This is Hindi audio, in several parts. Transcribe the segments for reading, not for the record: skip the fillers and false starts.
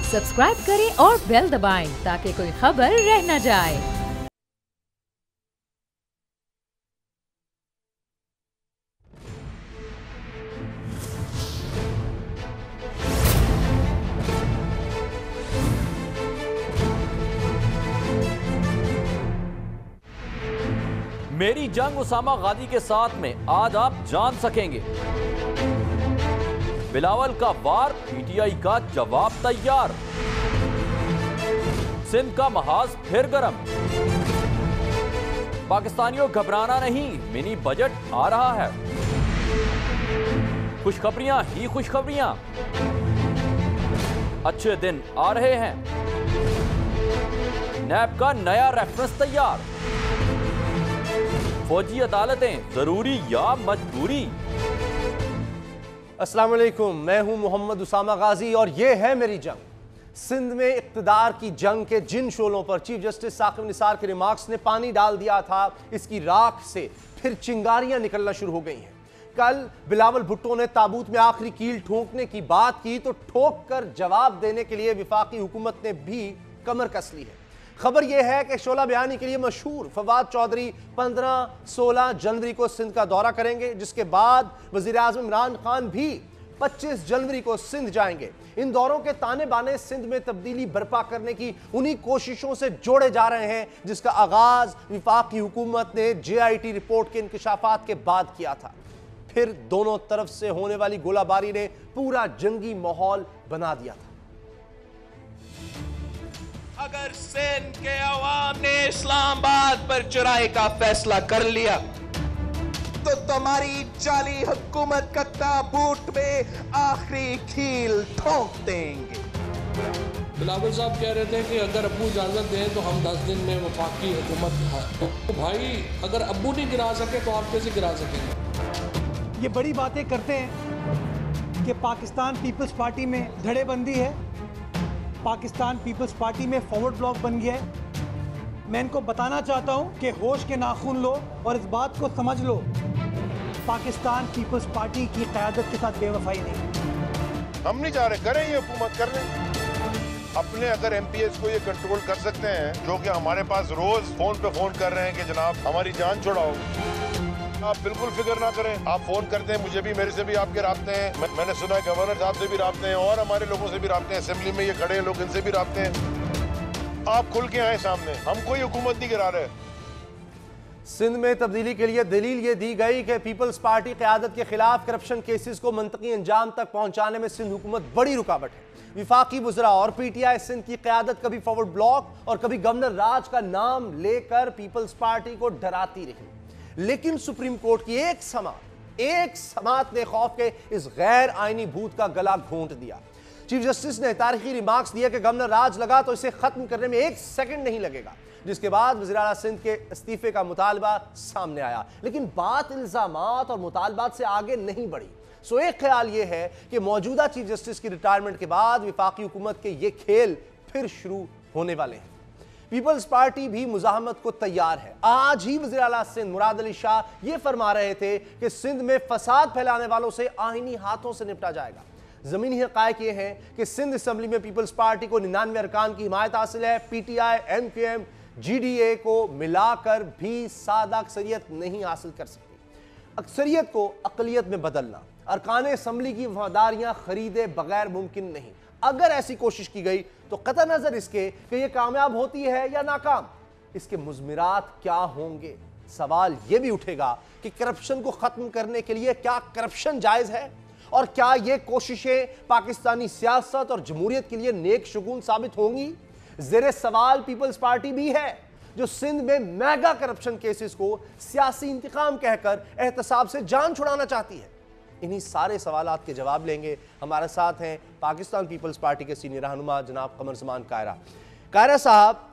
सब्सक्राइब करें और बेल दबाएं ताकि कोई खबर रह न जाए। मेरी जंग उसामा गाजी के साथ में आज आप जान सकेंगे। बिलावल का वार, पीटीआई का जवाब तैयार। सिंध का महाज फिर गरम। पाकिस्तानियों घबराना नहीं, मिनी बजट आ रहा है। खुशखबरियां ही खुशखबरियां, अच्छे दिन आ रहे हैं। नैब का नया रेफरेंस तैयार। फौजी अदालतें जरूरी या मजबूरी। अस्सलाम वालेकुम, मैं हूं मोहम्मद उसामा गाजी और ये है मेरी जंग। सिंध में इक्तदार की जंग के जिन शोलों पर चीफ जस्टिस साकिब निसार के रिमार्क्स ने पानी डाल दिया था, इसकी राख से फिर चिंगारियां निकलना शुरू हो गई हैं। कल बिलावल भुट्टो ने ताबूत में आखिरी कील ठोंकने की बात की तो ठोक कर जवाब देने के लिए विफाकी हुकूमत ने भी कमर कस ली है। खबर यह है कि शोला बयानी के लिए मशहूर फवाद चौधरी 15-16 जनवरी को सिंध का दौरा करेंगे, जिसके बाद वजीर आजम इमरान खान भी 25 जनवरी को सिंध जाएंगे। इन दौरों के ताने बाने सिंध में तब्दीली बर्पा करने की उन्हीं कोशिशों से जोड़े जा रहे हैं जिसका आगाज विफाकी हुकूमत ने JIT रिपोर्ट के इंकशाफात के बाद किया था। फिर दोनों तरफ से होने वाली गोलाबारी ने पूरा जंगी माहौल बना दिया था। अगर सिंध के अवाम ने इस्लामाबाद पर चुराई का फैसला कर लिया तो तुम्हारी जाली हुकूमत का ताबूत में आखिरी कील ठोक देंगे। बिलावल साहब कह रहे थे कि अगर अब्बू इजाजत दें तो हम 10 दिन में वफाकी हुकूमत तो भाई अगर अब्बू नहीं गिरा सके तो आप कैसे गिरा सकेंगे? ये बड़ी बातें करते हैं कि पाकिस्तान पीपल्स पार्टी में धड़ेबंदी है, पाकिस्तान पीपल्स पार्टी में फॉरवर्ड ब्लॉक बन गया है। मैं इनको बताना चाहता हूं कि होश के नाखून लो और इस बात को समझ लो, पाकिस्तान पीपल्स पार्टी की क़यादत के साथ बेवफाई नहीं। हम नहीं जा रहे, करें ये हुकूमत कर लें अपने। अगर MPs को ये कंट्रोल कर सकते हैं, जो कि हमारे पास रोज फोन पे फोन कर रहे हैं कि जनाब हमारी जान छुड़ाओ, आप बिल्कुल फिक्र ना करें। आप फोन करते हैं, मुझे भी, मेरे से भी आपके राब्ते हैं। मैंने सुना है गवर्नर साहब से भी राब्ते हैं और हमारे लोगों से भी राब्ते हैं। असेंबली में ये खड़े हैं लोग, इनसे भी राब्ते हैं। आप खुल के आए सामने, हम कोई हुकूमत नहीं गिरा रहे। सिंध में तब्दीली के लिए दलील ये दी गई कि पीपल्स पार्टी क़यादत के खिलाफ करप्शन केसेस को मंतकी अंजाम तक पहुंचाने में सिंध हुकूमत बड़ी रुकावट है। विफाकी वज़रा और PTI सिंध की क़यादत कभी फॉरवर्ड ब्लॉक और कभी गवर्नर राज का नाम लेकर पीपल्स पार्टी को डराती रही, लेकिन सुप्रीम कोर्ट की एक समात ने खौफ के इस गैर आईनी भूत का गला घोंट दिया। चीफ जस्टिस ने तारीखी रिमार्क्स दिया कि गवर्नर राज लगा तो इसे खत्म करने में 1 सेकंड नहीं लगेगा, जिसके बाद वज़ीर आला सिंध के इस्तीफे का मुतालबा सामने आया। लेकिन बात इल्जामात और मुतालबात से आगे नहीं बढ़ी। सो एक ख्याल यह है कि मौजूदा चीफ जस्टिस की रिटायरमेंट के बाद विफाकी हुकूमत के ये खेल फिर शुरू होने वाले हैं। पीपल्स पार्टी भी मुजाहमत को तैयार है। आज ही वज़ीर आला सिंध मुराद अली शाह ये फरमा रहे थे कि सिंध में फसाद फैलाने वालों से आईनी हाथों से निपटा जाएगा। जमीनी हक़ाइक़ ये हैं कि सिंध असम्बली में पीपल्स पार्टी को 99 अरकान की हिमायत हासिल है। PTI, MQM, GDA को मिलाकर भी सादा अक्सरियत नहीं हासिल कर सकती। अक्सरियत को अक़लियत में बदलना, अरकान असम्बली की वफादारियां खरीदे बगैर मुमकिन नहीं। अगर ऐसी कोशिश की गई तो कतई नजर इसके कि यह कामयाब होती है या नाकाम, इसके मुज़मिरात क्या होंगे। सवाल यह भी उठेगा कि करप्शन को खत्म करने के लिए क्या करप्शन जायज है और क्या यह कोशिशें पाकिस्तानी सियासत और जमहूरियत के लिए नेक शगुन साबित होंगी। ज़ेरे सवाल पीपल्स पार्टी भी है जो सिंध में मेगा करप्शन केसेस को सियासी इंतकाम कहकर एहतसाब से जान छुड़ाना चाहती है। इन्हीं सारे सवालात के जवाब लेंगे। हमारे साथ हैं पाकिस्तान पीपल्स पार्टी के सीनियर रहनुमा जनाब कमर ज़मान कायरा साहब,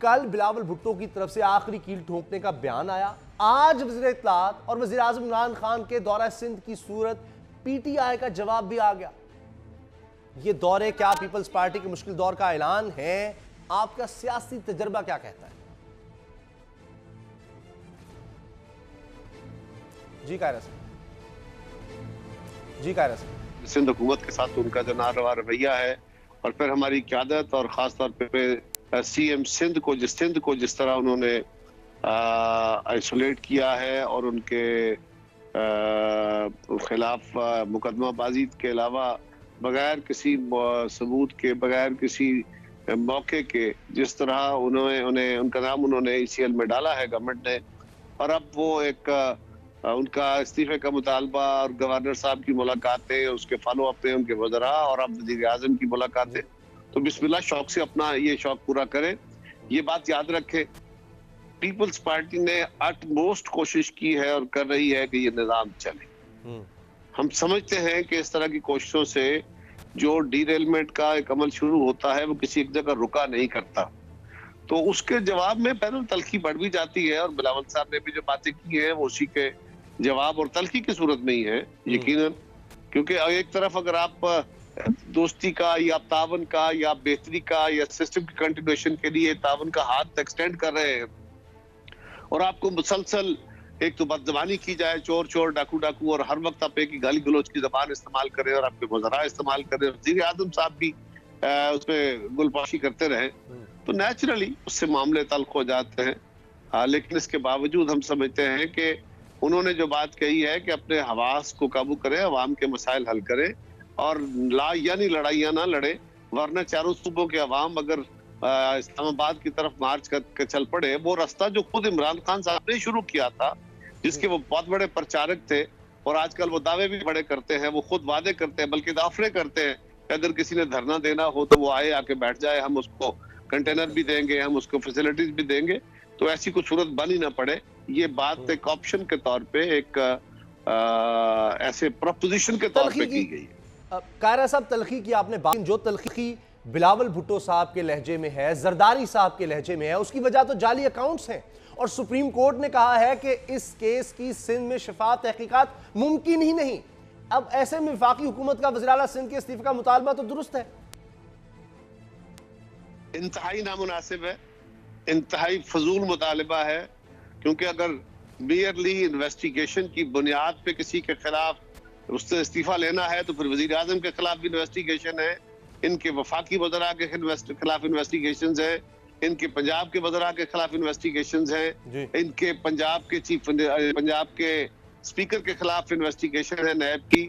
कल बिलावल भुट्टो की तरफ से आखिरी कील ठोकने का बयान आया। आज वज़ीर इत्तलात और वज़ीर आज़म इमरान खान के दौरा सिंध की सूरत PTI का जवाब भी आ गया। ये दौरे क्या पीपल्स पार्टी के मुश्किल दौर का ऐलान है? आपका सियासी तजर्बा क्या कहता है? जी कायरा साहब। सिंध हुकूमत के साथ उनका जो नारवा रवैया है और फिर हमारी क़यादत और ख़ास तौर पे सीएम सिंध को जिस तरह उन्होंने आइसोलेट किया है और उनके खिलाफ मुकदमाबाजी के अलावा बगैर किसी सबूत के, बगैर किसी मौके के जिस तरह उनका नाम उन्होंने ECL में डाला है गवर्नमेंट ने, और अब वो एक उनका इस्तीफे का मुतालबा और गवर्नर साहब की मुलाकातें, उसके फॉलो अप में उनके वज़रा और अब वज़ीर आज़म की मुलाकातें, तो बिस्मिल्लाह शौक से अपना ये शौक पूरा करें। ये बात याद रखें, पीपल्स पार्टी ने अटमोस्ट कोशिश की है और कर रही है कि ये निज़ाम चले। हम समझते हैं कि इस तरह की कोशिशों से जो डीरेलमेंट का एक अमल शुरू होता है वो किसी एक जगह रुका नहीं करता, तो उसके जवाब में पहले तलखी बढ़ भी जाती है, और बिलावल साहब ने भी जो बातें की हैं वो उसी के जवाब और तलखी की सूरत में ही है यकीनन। क्योंकि एक तरफ अगर आप दोस्ती का या तावन का या बेहतरी का या सिस्टम की कंटिन्यूएशन के लिए तावन का हाथ एक्सटेंड कर रहे हैं, और आपको मुसलसल एक तो बदजबानी की जाए, चोर चोर डाकू डाकू, और हर वक्त आप एक ही गाली गलौज की जबान इस्तेमाल करें और आपके वज़रा इस्तेमाल करें, वज़ीर आज़म साहब भी उसमें गुलपाशी करते रहे, तो नेचुरली उससे मामले तल्ख हो जाते हैं। लेकिन इसके बावजूद हम समझते हैं कि उन्होंने जो बात कही है कि अपने हवास को काबू करें, अवाम के मसाइल हल करें और यानी लड़ाइयाँ ना लड़े, वरना चारों सूबों के अवाम अगर इस्लामाबाद की तरफ मार्च कर चल पड़े, वो रास्ता जो खुद इमरान खान साहब ने शुरू किया था, जिसके वो बहुत बड़े प्रचारक थे, और आजकल वो दावे भी बड़े करते हैं, वो खुद वादे करते हैं, बल्कि दाफरे करते हैं कि अगर किसी ने धरना देना हो तो वो आए, आके बैठ जाए, हम उसको कंटेनर भी देंगे, हम उसको फैसिलिटीज भी देंगे, तो ऐसी कोई सूरत बन ही ना पड़े। ये बात एक ऑप्शन के तौर पे, एक ऐसे प्रपोजिशन के तौर पे की गई है। कायरा साहब, तलखी की आपने बात, जो तलखी बिलावल भुट्टो साहब के लहजे में है, जरदारी साहब के लहजे में है, उसकी वजह तो जाली अकाउंट्स हैं, और सुप्रीम कोर्ट ने कहा है कि इस केस की सिंध में शफाफ तहकीकात मुमकिन ही नहीं। अब ऐसे में वफाकी हुकूमत का वज़ीर आला सिंध के इस्तीफे का मुतालबा तो दुरुस्त है? इंतहाई नामुनासिब है, इंतहाई फजूल मुतालबा है, क्योंकि अगर मेयरली इन्वेस्टिगेशन की बुनियाद पे किसी के खिलाफ उससे इस्तीफा लेना है तो फिर वज़ीर आज़म के खिलाफ भी इन्वेस्टिगेशन है, इनके वफाकी वज़रा के खिलाफ इन्वेस्टिगेशंस है, इनके पंजाब के वज़रा के खिलाफ इन्वेस्टिगेशंस हैं, इनके पंजाब के स्पीकर के खिलाफ इन्वेस्टिगेशन है नैब की,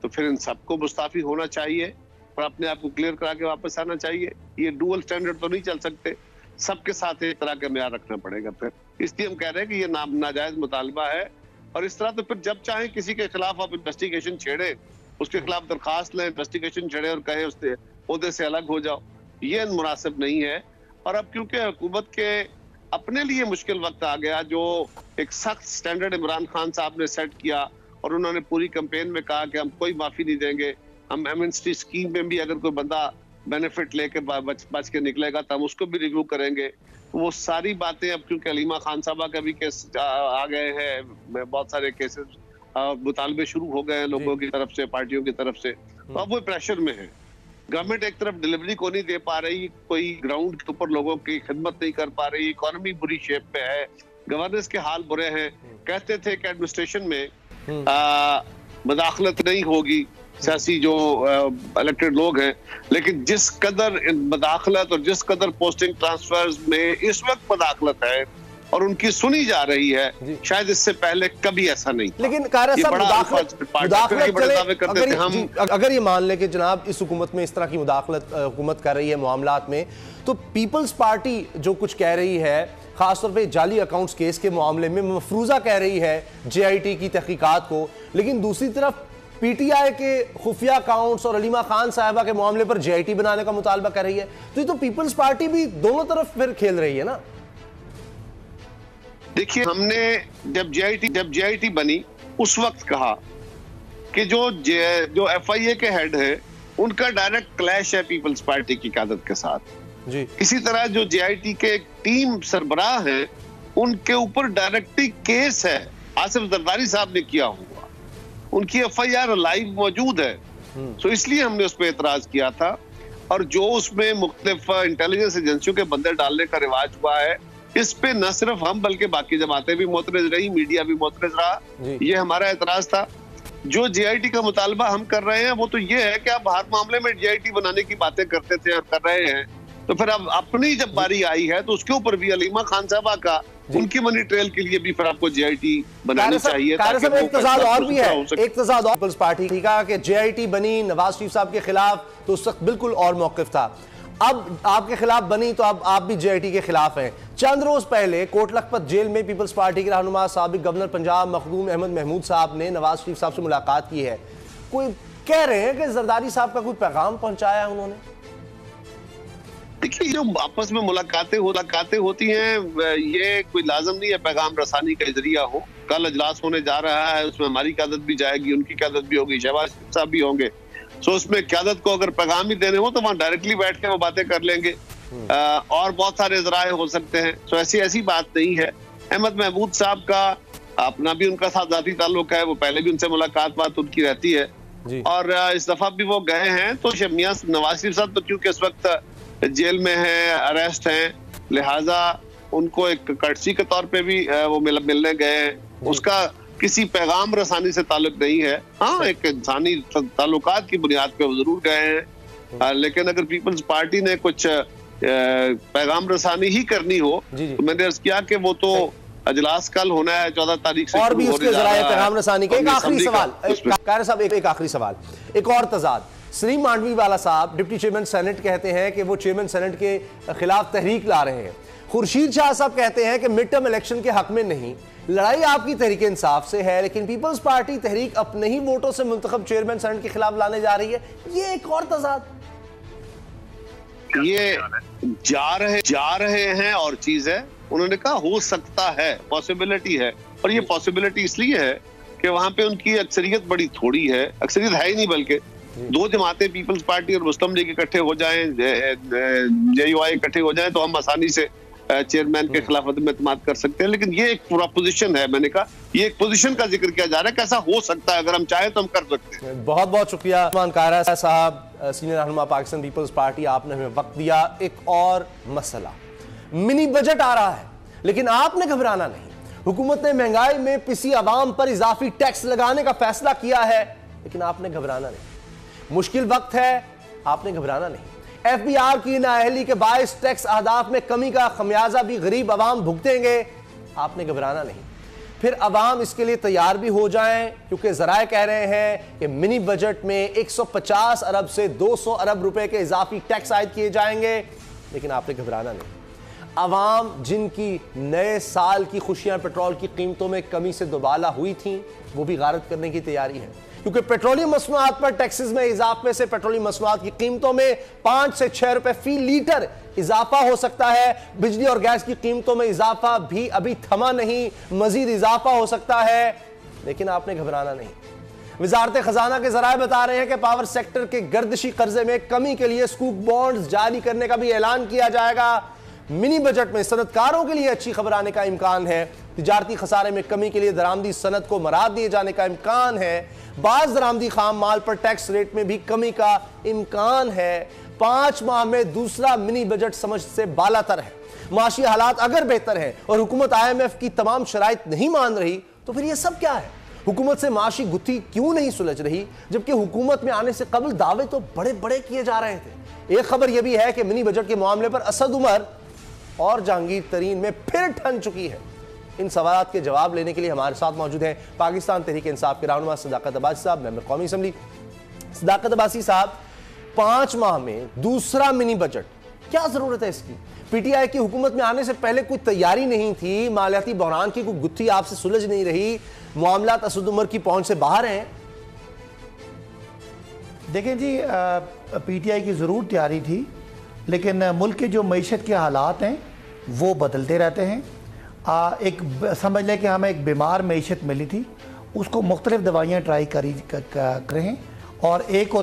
तो फिर इन सबको मुस्ताफी होना चाहिए और अपने आप को क्लियर करा के वापस आना चाहिए। ये डुअल स्टैंडर्ड तो नहीं चल सकते, सबके साथ एक तरह का म्यार रखना पड़ेगा। फिर इसलिए हम कह रहे हैं कि ये नाजायज मुतालबा है, और इस तरह तो फिर जब चाहे किसी के खिलाफ आप इन्वेस्टिगेशन छेड़े, उसके खिलाफ दरखास्त लें, इन्वेस्टिगेशन छेड़े और कहे उससे ओहदे से अलग हो जाओ, ये मुनासिब नहीं है। और अब क्योंकि हुकूमत के अपने लिए मुश्किल वक्त आ गया, जो एक सख्त स्टैंडर्ड इमरान खान साहब ने सेट किया और उन्होंने पूरी कैंपेन में कहा कि हम कोई माफी नहीं देंगे, हम एमनेस्टी स्कीम में भी अगर कोई बंदा बेनिफिट लेके बच के निकलेगा तो हम उसको भी रिव्यू करेंगे। वो सारी बातें अब क्योंकि अलीमा खान साहबा का भी केस आ गए हैं, बहुत सारे केसेस मुतालबे शुरू हो गए हैं लोगों की तरफ से, पार्टियों की तरफ से, तो अब वो प्रेशर में है। गवर्नमेंट एक तरफ डिलीवरी को नहीं दे पा रही, कोई ग्राउंड के ऊपर लोगों की खिदमत नहीं कर पा रही, इकोनॉमी बुरी शेप पे है, गवर्नेंस के हाल बुरे हैं। कहते थे कि एडमिनिस्ट्रेशन में मदाखलत नहीं होगी, सियासी जो इलेक्टेड लोग हैं, लेकिन जिस कदर मदाखलत और जिस कदर पोस्टिंग ट्रांसफर्स में इस वक्त मदाखलत है और उनकी सुनी जा रही है, शायद इससे पहले कभी ऐसा नहीं। लेकिन कायरा साहब, अगर ये मान ले कि जनाब इस हुकूमत में इस तरह की मुदाखलत हुकूमत कर रही है मामलात में, तो पीपल्स पार्टी जो कुछ कह रही है, खासतौर पे जाली अकाउंट्स केस के मामले में मफरूजा कह रही है JIT की तहकीकात को, लेकिन दूसरी तरफ PTI के खुफिया अकाउंट्स और अलीमा खान साहिबा के मामले पर JIT बनाने का मुतालबा कर रही है, तो ये तो पीपल्स पार्टी भी दोनों तरफ फिर खेल रही है ना। देखिए, हमने जब JIT बनी उस वक्त कहा कि जो FIA के हेड है उनका डायरेक्ट क्लैश है पीपल्स पार्टी की क़यादत के साथ जी। इसी तरह जो JIT के टीम सरबराह है उनके ऊपर डायरेक्टली केस है, आसिफ जरदारी साहब ने किया हुआ, उनकी FIR लाइव मौजूद है। तो इसलिए हमने उस पर एतराज किया था, और जो उसमें मुख्तलिफ इंटेलिजेंस एजेंसियों के बंदे डालने का रिवाज हुआ है, इस पे न सिर्फ हम बल्कि बाकी जमातें भी मोतरज रही, मीडिया भी मोतरज रहा, ये हमारा एतराज था। जो JIT का मुतालबा हम कर रहे हैं वो तो ये है कि आप हर मामले में JIT बनाने की बातें करते थे और कर रहे हैं, तो फिर अब अपनी जब बारी आई है तो उसके ऊपर भी अलीमा खान साहबा का उनकी मनी ट्रेल के लिए भी फिर आपको JIT बनानी चाहिए। एक तजाद और भी है, एक तजाद और पीपल्स पार्टी का कि JIT बनी नवाज शरीफ साहब के खिलाफ तो उस वक्त बिल्कुल और मौकिफ था, अब आपके खिलाफ बनी तो अब आप भी JIT के खिलाफ हैं। चंद रोज पहले कोट लखपत जेल में पीपल्स पार्टी के रहनुमा साबिक गवर्नर पंजाब मखदूम अहमद महमूद साहब ने नवाज शरीफ साहब से मुलाकात की है। कोई कह रहे हैं कि जरदारी साहब का कोई पैगाम पहुंचाया है उन्होंने? देखिए, जो आपस में मुलाकातें होती हैं, ये कोई लाजम नहीं है पैगाम रसानी का जरिया हो। कल अजलास होने जा रहा है, उसमें हमारी क़यादत भी जाएगी, उनकी क़यादत भी होगी, शहबाज साहब भी होंगे। सो उसमें क़यादत को अगर पैगाम ही देने हो तो वहाँ डायरेक्टली बैठ के वो बातें कर लेंगे, और बहुत सारे जराए हो सकते हैं। सो ऐसी बात नहीं है। अहमद महमूद साहब का अपना भी उनका साथ जाती ताल्लुक है, वो पहले भी उनसे मुलाकात उनकी रहती है, और इस दफा भी वो गए हैं। तो मियां नवाज शरीफ साहब तो क्योंकि इस वक्त जेल में हैं, अरेस्ट हैं, लिहाजा उनको एक कर्टसी के तौर पे भी वो मिलने गए हैं। उसका किसी पैगाम रसानी से ताल्लुक नहीं है। हाँ, एक इंसानी ताल्लुकात की बुनियाद पे वो जरूर गए हैं, लेकिन अगर पीपल्स पार्टी ने कुछ पैगाम रसानी ही करनी हो तो मैंने अर्ज किया कि वो तो अजलास कल होना है 14 तारीख से, और भी उसके जराए पैगाम रसानी के। एक आखिरी सवाल कार साहब, एक आखिरी सवाल, एक और तजाद। सलीम मांडवी वाला साहब डिप्टी चेयरमैन सेनेट कहते हैं कि वो चेयरमैन सेनेट के खिलाफ तहरीक ला रहे हैं। खुर्शीद शाह साहब कहते हैं कि मिड टर्म इलेक्शन के हक में नहीं, लड़ाई आपकी तहरीक इंसाफ से है, लेकिन पीपल्स पार्टी तहरीक अपने ही वोटों से मुंतखब चेयरमैन सेनेट के खिलाफ लाने जा रही है। ये एक और तजाद, ये जा रहे हैं और चीज है। उन्होंने कहा हो सकता है, पॉसिबिलिटी है, और ये पॉसिबिलिटी इसलिए है कि वहां पे उनकी अक्सरियत बड़ी थोड़ी है, अक्सरियत है ही नहीं, बल्कि दो जमातें पीपल्स पार्टी और मुस्लिम लीग इकट्ठे हो जाएं, JUI इकट्ठे हो जाएं तो हम आसानी से चेयरमैन के खिलाफ एतमाद कर सकते हैं। लेकिन ये एक पूरा पोजीशन है, मैंने कहा ये एक पोजीशन का जिक्र किया जा रहा है, कैसा हो सकता है, अगर हम चाहें तो हम कर सकते हैं। बहुत बहुत शुक्रिया कारा साहब, सीनियर रहनुमा पाकिस्तान पीपल्स पार्टी, आपने हमें वक्त दिया। एक और मसला, मिनी बजट आ रहा है लेकिन आपने घबराना नहीं। हुकूमत ने महंगाई में पिसी आवाम पर इजाफी टैक्स लगाने का फैसला किया है, लेकिन आपने घबराना नहीं। मुश्किल वक्त है, आपने घबराना नहीं। FBR की नाअहली के बायस टैक्स अहदाफ में कमी का खमियाजा भी गरीब आवाम भुगतेंगे, आपने घबराना नहीं। फिर आवाम इसके लिए तैयार भी हो जाएं, क्योंकि जराए कह रहे हैं कि मिनी बजट में 150 अरब से 200 अरब रुपए के इजाफी टैक्स आयद किए जाएंगे, लेकिन आपने घबराना नहीं। आवाम जिनकी नए साल की खुशियां पेट्रोल की कीमतों में कमी से दुबाला हुई थी, वो भी गारत करने की तैयारी है, क्योंकि पेट्रोलियम मसनूआत पर टैक्सेस में इजाफे से पेट्रोलियम मसनूआत की कीमतों में 5 से 6 रुपए फी लीटर इजाफा हो सकता है। बिजली और गैस की कीमतों में इजाफा भी अभी थमा नहीं, मजीद इजाफा हो सकता है, लेकिन आपने घबराना नहीं। वजारत खजाना के जराए बता रहे हैं कि पावर सेक्टर के गर्दिशी कर्जे में कमी के लिए स्कूक बॉन्ड्स जारी करने का भी ऐलान किया जाएगा। मिनी बजट में सनतकारों के लिए अच्छी खबर आने का इम्कान है। तिजारती खसारे में कमी के लिए दरामदी सनत को मराद दिए जाने का इम्कान है। बाज दरामदी खाम माल पर टैक्स रेट में भी कमी का इम्कान है। 5 माह में दूसरा मिनी बजट समझ से बालातर है। माशी हालात अगर बेहतर है और हुकूमत IMF की तमाम शराइत नहीं मान रही, तो फिर यह सब क्या है? हुकूमत से माशी गुत्थी क्यों नहीं सुलझ रही, जबकि हुकूमत में आने से कबल दावे तो बड़े बड़े किए जा रहे थे। एक खबर यह भी है कि मिनी बजट के मामले पर असद उमर और जहांगीर तरीन में फिर ठन चुकी है। इन सवालात के जवाब लेने के लिए हमारे साथ मौजूद हैं पाकिस्तान तहरीक इंसाफ के रहनुमा सदाकत अब्बासी साहब, मेंबर कौमी असम्बली। सदाकत अब्बासी साहब, 5 माह में दूसरा मिनी बजट, क्या जरूरत है इसकी? PTI की हुकूमत में आने से पहले कोई तैयारी नहीं थी, मालियाती बहरान की कोई गुत्थी आपसे सुलझ नहीं रही, मामलात असद उमर की पहुंच से बाहर हैं। देखें जी, PTI की ज़रूर तैयारी थी, लेकिन मुल्क के जो मईशत के हालात हैं वो बदलते रहते हैं। एक समझ लें कि हमें एक बीमार मईशत मिली थी, उसको मुख्तलिफ दवाइयाँ ट्राई करें, और एक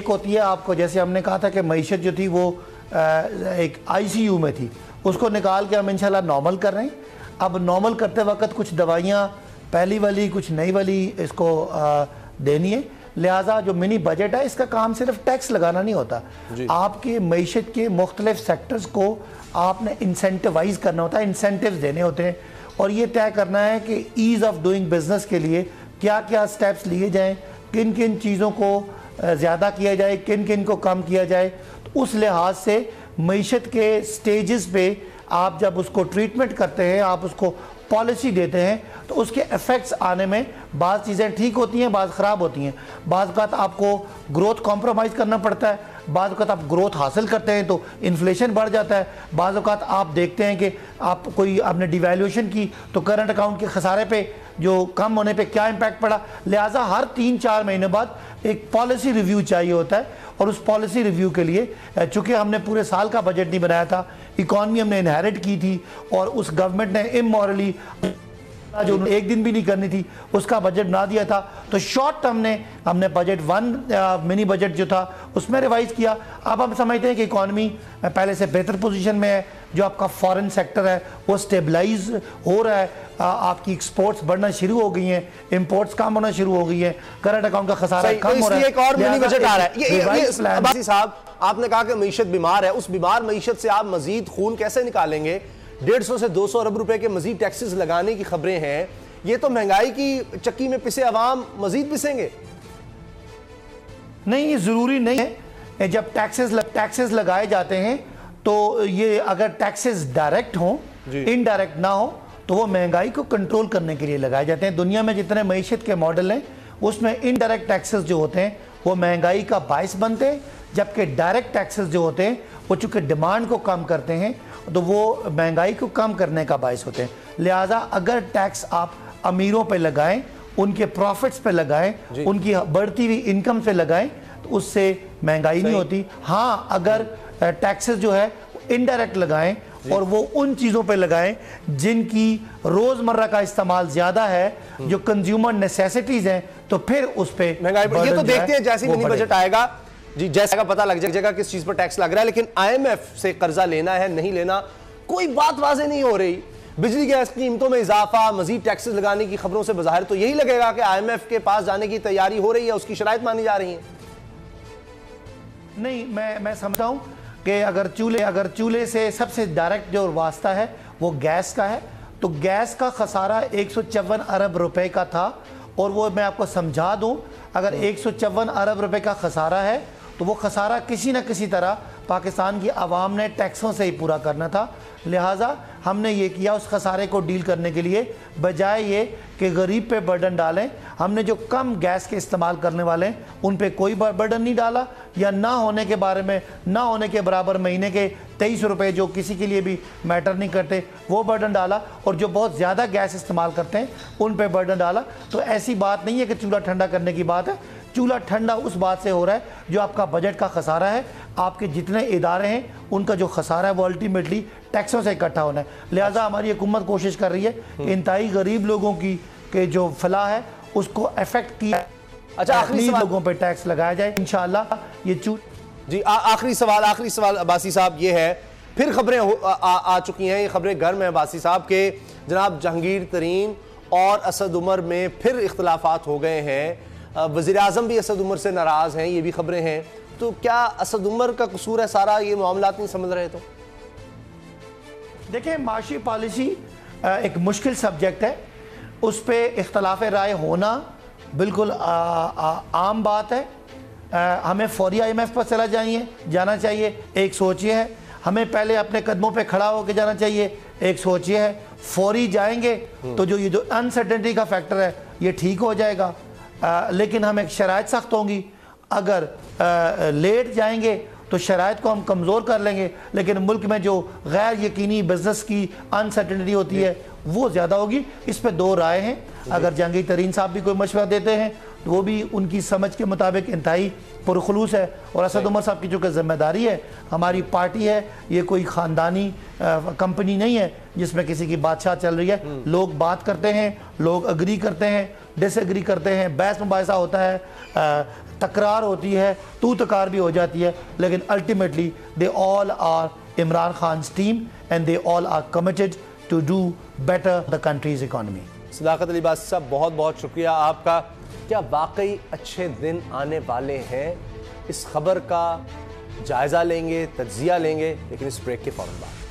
होती है आपको, जैसे हमने कहा था कि मईशत जो थी वो एक ICU में थी, उसको निकाल के हम इंशाल्लाह नॉर्मल कर रहे हैं। अब नॉर्मल करते वक्त कुछ दवाइयाँ पहली वाली कुछ नई वाली इसको देनी है। लिहाजा जो मिनी बजट है, इसका काम सिर्फ टैक्स लगाना नहीं होता, आपके मईशत के मुख्तलिफ सेक्टर्स को आपने इंसेंटिवाइज करना होता है, इंसेंटिव्स देने होते हैं, और ये तय करना है कि ईज़ ऑफ डूइंग बिजनेस के लिए क्या क्या स्टेप्स लिए जाएं, किन किन चीज़ों को ज़्यादा किया जाए, किन किन को कम किया जाए। तो उस लिहाज से मईशत के स्टेजेस पे आप जब उसको ट्रीटमेंट करते हैं, आप उसको पॉलिसी देते हैं, तो उसके इफ़ेक्ट्स आने में बाज़ चीज़ें ठीक होती हैं, बाज़ ख़राब होती हैं। बाज़ वक़्त आपको ग्रोथ कॉम्प्रोमाइज़ करना पड़ता है, बाज़ वक़्त आप ग्रोथ हासिल करते हैं तो इन्फ्लेशन बढ़ जाता है। बाज़ वक़्त आप देखते हैं कि आपने डिवैल्यूएशन की तो करंट अकाउंट के खसारे पे जो कम होने पे क्या इम्पैक्ट पड़ा। लिहाजा हर 3-4 महीने बाद एक पॉलिसी रिव्यू चाहिए होता है, और उस पॉलिसी रिव्यू के लिए चूँकि हमने पूरे साल का बजट नहीं बनाया था, इकॉनमी हमने इनहेरिट की थी, और उस गवर्नमेंट ने इमोरली जो एक दिन भी नहीं करनी थी उसका बजट बना दिया था। तो शॉर्ट टर्म में हमने बजट मिनी बजट जो था उसमें रिवाइज किया। अब हम समझते हैं कि इकॉनमी पहले से बेहतर पोजीशन में है, जो आपका फॉरेन सेक्टर है वो स्टेबलाइज हो रहा है, आपकी एक्सपोर्ट्स बढ़ना शुरू हो गई हैं, इंपोर्ट्स कम होना शुरू हो गई हैं, करंट अकाउंट का खसारा कम हो रहा है। एक और मिनी बजट आ रहा है। अब्बासी साहब, आपने कहा कि मईशत बीमार है, उस बीमार मईशत से आप मजीद खून कैसे निकालेंगे? 150 से 200 अरब रुपए के मजीद टैक्सेस लगाने की खबरें हैं। ये तो महंगाई की चक्की में पिसे अवाम मजीद पिसेंगे। नहीं, ये ज़रूरी नहीं है। जब टैक्सेस लगाए जाते हैं तो ये अगर टैक्सेस डायरेक्ट हों, इनडायरेक्ट ना हो, तो वो महंगाई को कंट्रोल करने के लिए लगाए जाते हैं। दुनिया में जितने मईशत के मॉडल हैं उसमें इनडायरेक्ट टैक्सेस जो होते हैं वो महंगाई का बायस बनते हैं, जबकि डायरेक्ट टैक्सेस जो होते हैं वो चूँकि डिमांड को कम करते हैं तो वो महंगाई को कम करने का बायस होते हैं। लिहाजा अगर टैक्स आप अमीरों पे लगाएं, उनके प्रॉफिट्स पे लगाएं, उनकी बढ़ती हुई इनकम पे लगाएं, तो उससे महंगाई नहीं होती। हाँ, अगर टैक्सेस जो है इनडायरेक्ट लगाएं और वो उन चीज़ों पे लगाएं जिनकी रोज़मर्रा का इस्तेमाल ज़्यादा है, जो कंज्यूमर नेसेसिटीज़ हैं, तो फिर उस पर महंगाई। ये तो देखते हैं जैसे मिनी बजट आएगा जी, जैसा का पता लग जाएगा किस चीज पर टैक्स लग रहा है। लेकिन IMF से कर्जा लेना है नहीं लेना, कोई बात वाज़ेह नहीं हो रही। बिजली गैस कीमतों में इजाफा, मजीद टैक्सेस लगाने की खबरों से बाहर तो यही लगेगा कि IMF के पास जाने की तैयारी हो रही है, उसकी शराइत मानी जा रही है। नहीं, मैं समझता हूँ कि अगर चूल्हे से सबसे डायरेक्ट जो वास्ता है वो गैस का है, तो गैस का खसारा 154 अरब रुपए का था। और वो मैं आपको समझा दूँ, अगर 154 अरब रुपए का खसारा है तो वो खसारा किसी न किसी तरह पाकिस्तान की आवाम ने टैक्सों से ही पूरा करना था। लिहाजा हमने ये किया, उस खसारे को डील करने के लिए बजाय ये कि गरीब पे बर्डन डालें, हमने जो कम गैस के इस्तेमाल करने वाले हैं उन पे कोई बर्डन नहीं डाला, या ना होने के बारे में ना होने के बराबर महीने के 23 रुपये जो किसी के लिए भी मैटर नहीं करते वो बर्डन डाला, और जो बहुत ज़्यादा गैस इस्तेमाल करते हैं उन पे बर्डन डाला। तो ऐसी बात नहीं है कि चूल्हा ठंडा करने की बात है, चूल्हा ठंडा उस बात से हो रहा है जो आपका बजट का खसारा है, आपके जितने इदारे हैं उनका जो खसारा है वो अल्टीमेटली टैक्सों से इकट्ठा होना है। लिहाजा हमारी हुकूमत कोशिश कर रही है कि इंतहाई गरीब लोगों की के जो फलाह है उसको अफेक्ट किया। अच्छा, आखिरी लोगों पे टैक्स लगाया जाए इंशाअल्लाह। ये जी आखिरी सवाल अब्बासी साहब ये है, फिर खबरें आ चुकी हैं, ये खबरें गर्म हैं अब्बासी साहब के जनाब जहांगीर तरीन और असद उमर में फिर इख्तलाफात हो गए हैं, वज़ीर आज़म भी असद उमर से नाराज़ हैं, ये भी खबरें हैं। तो क्या असद उमर का कसूर है सारा, ये मामलात नहीं समझ रहे? तो देखें, माशी पॉलिसी एक मुश्किल सब्जेक्ट है, उस पर इख्तलाफ राय होना बिल्कुल आम बात है। हमें फौरी IMF पर जाना चाहिए, एक सोच ये है। हमें पहले अपने कदमों पे खड़ा होकर जाना चाहिए, एक सोच ये है। फौरी जाएंगे तो ये जो अनसर्टेनिटी का फैक्टर है ये ठीक हो जाएगा, लेकिन हमें शराइत सख्त होंगी। अगर लेट जाएंगे तो शराइत को हम कमज़ोर कर लेंगे, लेकिन मुल्क में जो गैर यकीनी बिजनेस की अनसर्टेनिटी होती है वो ज़्यादा होगी। इस पर दो राय हैं। अगर जहांगीर तरीन साहब भी कोई मशवरा देते हैं तो वो भी उनकी समझ के मुताबिक इंतहाई पुरखलूस है, और असद उमर साहब की जो कि जिम्मेदारी है, हमारी पार्टी है, ये कोई ख़ानदानी कंपनी नहीं है जिसमें किसी की बादशाह चल रही है। लोग बात करते हैं, लोग अग्री करते हैं, डिसएग्री करते हैं, बहस मुबाहिसा होता है, तकरार होती है, तू तकार भी हो जाती है, लेकिन ultimately they all are Imran Khan's team and they all are committed to do better the country's economy. Sadaqat Ali Basi साहब, बहुत बहुत शुक्रिया आपका। क्या वाकई अच्छे दिन आने वाले हैं? इस खबर का जायजा लेंगे, तज्जिया लेंगे, लेकिन इस ब्रेक के फौरन बाद।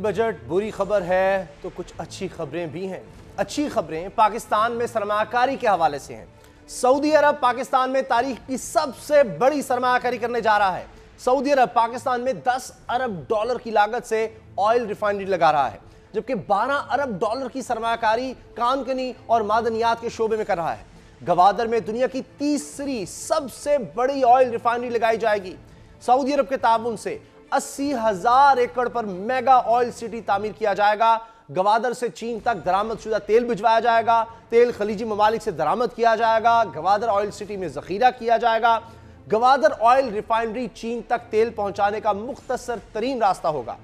बजट बुरी खबर है तो कुछ अच्छी खबरें भी हैं। अच्छी खबरें पाकिस्तान में सरमायाकारी के हवाले से हैं। सऊदी अरब पाकिस्तान में तारीख की सबसे बड़ी सरमायाकारी करने जा रहा है। सऊदी अरब पाकिस्तान में 10 अरब डॉलर की लागत से ऑयल रिफाइनरी लगा रहा है, जबकि 12 अरब डॉलर की सरमायाकारी कानकनी और मादनियात के शोबे में कर रहा है। गवादर में दुनिया की तीसरी सबसे बड़ी ऑयल रिफाइनरी लगाई जाएगी। सऊदी अरब के ताबून से 80,000 एकड़ पर मेगा ऑयल सिटी तामीर किया जाएगा। गवादर से चीन तक दरामद शुदा तेल भिजवाया जाएगा। तेल खलीजी ममालिक से दरामद किया जाएगा। गवादर ऑयल सिटी में जखीरा किया जाएगा। गवादर ऑयल रिफाइनरी चीन तक तेल पहुंचाने का मुख्तसर तरीन रास्ता होगा।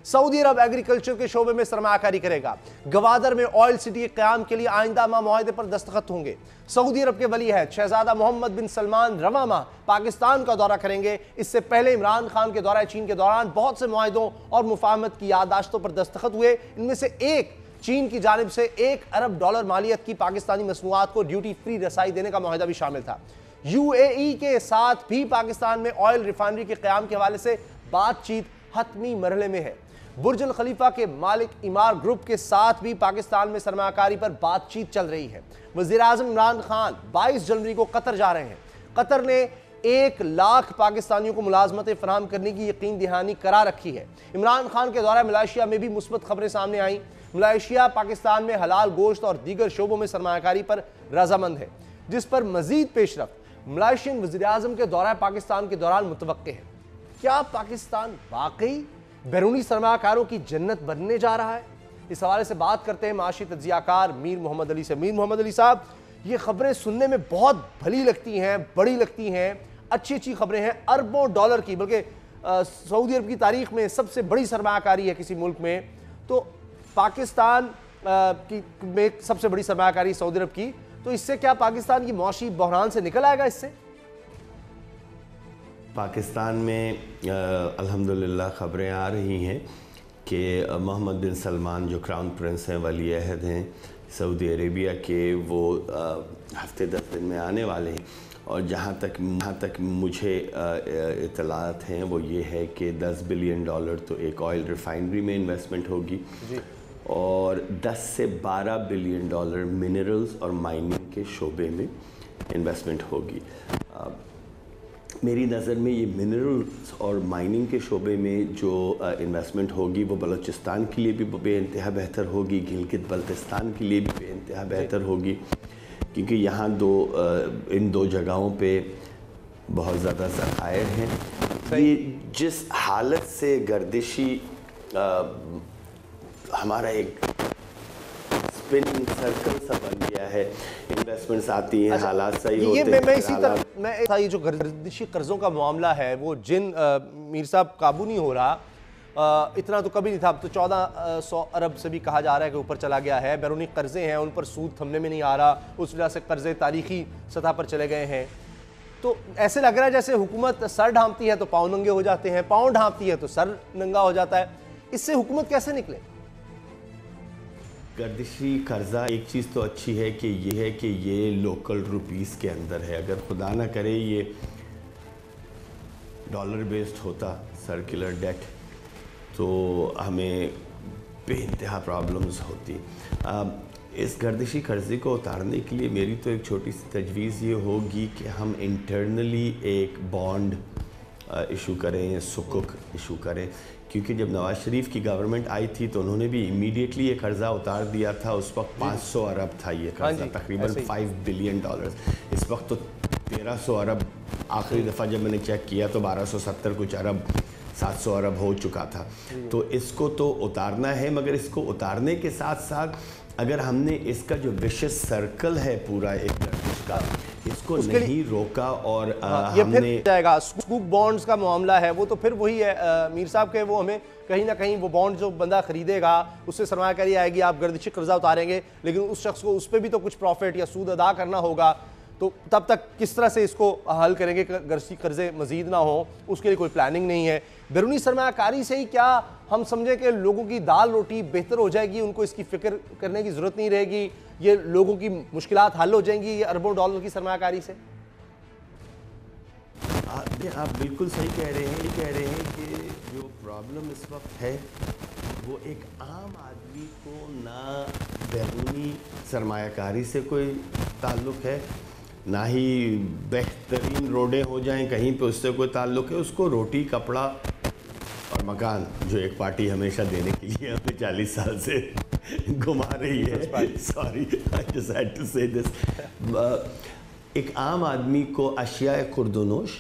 सऊदी अरब एग्रीकल्चर के शोबे में सरमायाकारी करेगा। गवादर में ऑयल सिटी के क़याम के लिए आइंदा माह मुआहदे पर दस्तखत होंगे। सऊदी अरब के वली अहद शहजादा मोहम्मद बिन सलमान रवा माह पाकिस्तान का दौरा करेंगे। इससे पहले इमरान खान के दौरा चीन के दौरान बहुत से मुआहदों और मुफाहमत की याददाश्तों पर दस्तखत हुए। इनमें से एक चीन की जानिब से 1 अरब डॉलर मालियत की पाकिस्तानी मसनूआत को ड्यूटी फ्री रसाई देने का मुआहदा भी शामिल था। UAE के साथ भी पाकिस्तान में ऑयल रिफाइनरी के क़याम के हवाले से बातचीत हतमी मरहले में है। बुर्ज अल खलीफा के मालिक इमार ग्रुप के साथ भी पाकिस्तान में सरमायाकारी पर बातचीत चल रही है। वज़ीर आज़म इमरान खान 22 जनवरी को कतर जा रहे हैं। कतर ने 1 लाख पाकिस्तानियों को मुलाजमतें फराहम करने की यकीन दहानी करा रखी है। इमरान खान के दौरा मलेशिया में भी मुस्बत खबरें सामने आईं। मलेशिया पाकिस्तान में हलाल गोश्त और दीगर शोबों में सरमायाकारी पर रजामंद है, जिस पर मजीद पेशरफ्त मलेशियन वज़ीर आज़म के दौरा पाकिस्तान के दौरान मुतवक्के है। क्या पाकिस्तान वाकई बैरूनी सरमायाकारों की जन्नत बनने जा रहा है? इस हवाले से बात करते हैं माशी तज्जियाकार मीर मोहम्मद अली से। मीर मोहम्मद अली साहब, ये खबरें सुनने में बहुत भली लगती हैं, बड़ी लगती हैं, अच्छी अच्छी खबरें हैं, अरबों डॉलर की, बल्कि सऊदी अरब की तारीख में सबसे बड़ी सरमायाकारी है किसी मुल्क में, तो पाकिस्तान की में सबसे बड़ी सरमायाकारी सऊदी अरब की, तो इससे क्या पाकिस्तान की मौशी बहरान से निकल आएगा? इससे पाकिस्तान में अल्हम्दुलिल्लाह खबरें आ रही हैं कि मोहम्मद बिन सलमान जो क्राउन प्रिंस हैं, वली अहद हैं सऊदी अरेबिया के, वो हफ्ते 10 दिन में आने वाले हैं। और जहाँ तक मुझे इतलात हैं वो ये है कि 10 बिलियन डॉलर तो एक ऑयल रिफाइनरी में इन्वेस्टमेंट होगी और 10 से 12 बिलियन डॉलर मिनरल्स और माइनिंग के शोबे में इन्वेस्टमेंट होगी। मेरी नज़र में ये मिनरल्स और माइनिंग के शोबे में जो इन्वेस्टमेंट होगी वो बलूचिस्तान के लिए भी बेइंतहा बेहतर होगी, गिलगित बल्तिस्तान के लिए भी बेइंतहा बेहतर होगी, क्योंकि यहाँ इन दो जगहों पे बहुत ज़्यादा ज़खायर हैं। ये जिस हालत से गर्दिशी हमारा एक स्पिनिंग सर्कल सा बन गया है, इन्वेस्टमेंट्स आती हैं, हालात सही होते हैं। मैं इसी तरह ये जो गर्दिशी कर्जों का मामला है वो मीर साहब काबू नहीं हो रहा, इतना तो कभी नहीं था, अब तो 1400 अरब से भी कहा जा रहा है कि ऊपर चला गया है। बैरूनी कर्जे हैं, उन पर सूद थमने में नहीं आ रहा, उस वजह से कर्जे तारीखी सतह पर चले गए हैं। तो ऐसे लग रहा है जैसे हुकूमत सर ढांपती है तो पाँव नंगे हो जाते हैं, पाँव ढांपती है तो सर नंगा हो जाता है। इससे हुकूमत कैसे निकले? गर्दिशी कर्जा एक चीज़ तो अच्छी है कि ये लोकल रुपीस के अंदर है। अगर खुदा ना करे ये डॉलर बेस्ड होता सर्कुलर डेट तो हमें बेइंतहा प्रॉब्लम्स होती। इस गर्दिशी कर्जे को उतारने के लिए मेरी तो एक छोटी सी तजवीज़ ये होगी कि हम इंटरनली एक बॉन्ड इशू करें, सुकुक इशू करें, क्योंकि जब नवाज़ शरीफ की गवर्नमेंट आई थी तो उन्होंने भी इमीडिएटली ये कर्जा उतार दिया था। उस वक्त 500 अरब था ये कर्जा, तकरीबन 5 बिलियन डॉलर। इस वक्त तो 1300 अरब, आखिरी दफ़ा जब मैंने चेक किया तो 1270 कुछ अरब, 700 अरब हो चुका था। तो इसको तो उतारना है, मगर इसको उतारने के साथ साथ अगर हमने इसका जो विशेष सर्कल है पूरा एक गर्दिश का, इसको नहीं रोका और ये हमने फिर जाएगा स्कूक बॉन्ड्स का मामला है, वो तो फिर वही है मीर साहब के, वो हमें कहीं ना कहीं वो बॉन्ड जो बंदा खरीदेगा उससे सरमायाकारी आएगी, आप गर्दिशी कर्जा उतारेंगे, लेकिन उस शख्स को उस पर भी तो कुछ प्रॉफिट या सूद अदा करना होगा। तो तब तक किस तरह से इसको हल करेंगे गर्दिशी कर्जे मजीद ना हो, उसके लिए कोई प्लानिंग नहीं है। बैरूनी सरमायाकारी से ही क्या हम समझें कि लोगों की दाल रोटी बेहतर हो जाएगी, उनको इसकी फ़िक्र करने की ज़रूरत नहीं रहेगी, ये लोगों की मुश्किलात हल हो जाएंगी ये अरबों डॉलर की सरमायाकारी से? आप बिल्कुल सही कह रहे हैं कि जो प्रॉब्लम इस वक्त है वो एक आम आदमी को ना बैरूनी सरमायाकारी से कोई ताल्लुक़ है, ना ही बेहतरीन रोडें हो जाएं कहीं पे उससे कोई ताल्लुक़ है। उसको रोटी, कपड़ा और मकान, जो एक पार्टी हमेशा देने के लिए हमें 40 साल से घुमा रही है, sorry I just had to say this, एक आम आदमी को अशियाए खुर्दोनोश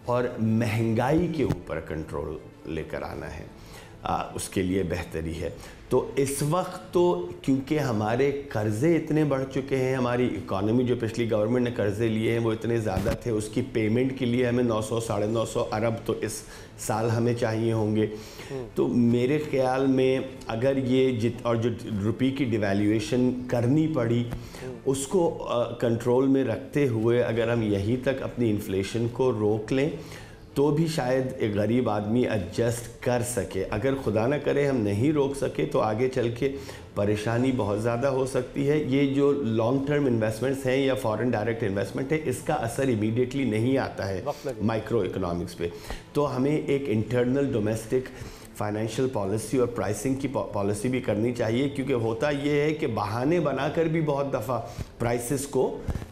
और महंगाई के ऊपर कंट्रोल लेकर आना है, उसके लिए बेहतरी है। तो इस वक्त तो क्योंकि हमारे कर्ज़े इतने बढ़ चुके हैं, हमारी इकॉनमी जो पिछली गवर्नमेंट ने कर्ज़े लिए हैं वो इतने ज़्यादा थे, उसकी पेमेंट के लिए हमें 900 साढ़े 900 अरब तो इस साल हमें चाहिए होंगे। तो मेरे ख्याल में अगर ये और जो रुपये की डिवैल्यूएशन करनी पड़ी उसको कंट्रोल में रखते हुए अगर हम यहीं तक अपनी इन्फ्लेशन को रोक लें तो भी शायद एक गरीब आदमी एडजस्ट कर सके। अगर खुदा न करे हम नहीं रोक सके तो आगे चल के परेशानी बहुत ज़्यादा हो सकती है। ये जो लॉन्ग टर्म इन्वेस्टमेंट्स हैं या फॉरेन डायरेक्ट इन्वेस्टमेंट है, इसका असर इमीडिएटली नहीं आता है माइक्रो इकोनॉमिक्स पे। तो हमें एक इंटरनल डोमेस्टिक फाइनेंशियल पॉलिसी और प्राइसिंग की पॉलिसी भी करनी चाहिए, क्योंकि होता ये है कि बहाने बनाकर भी बहुत दफ़ा प्राइसेस को